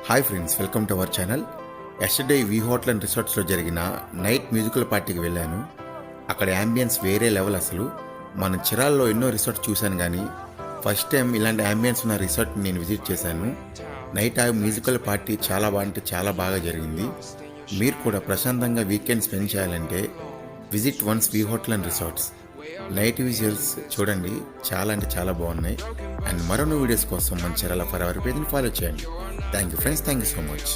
Hi friends, welcome to our channel. Yesterday we hotel and రిసార్ట్స్లో జరిగిన night musical పార్టీకి వెళ్ళాను. అక్కడ యాంబియన్స్ వేరే లెవెల్. అసలు మన చిరాల్లో ఎన్నో రిసార్ట్స్ చూశాను, కానీ ఫస్ట్ టైం ఇలాంటి యాంబియన్స్ ఉన్న రిసార్ట్ని నేను విజిట్ చేశాను. నైట్ ఆ మ్యూజికల్ పార్టీ చాలా చాలా బాగా జరిగింది. మీరు కూడా ప్రశాంతంగా వీకెండ్ స్పెండ్ చేయాలంటే visit once we hotel and resorts. Night visuals చూడండి, చాలా బాగున్నాయి. అండ్ మరొన్ని వీడియోస్ కోసం మన ఛానల్ ఫర్ అవర్ పేజ్ని ఫాలో చేయండి. Thank you friends, thank you so much.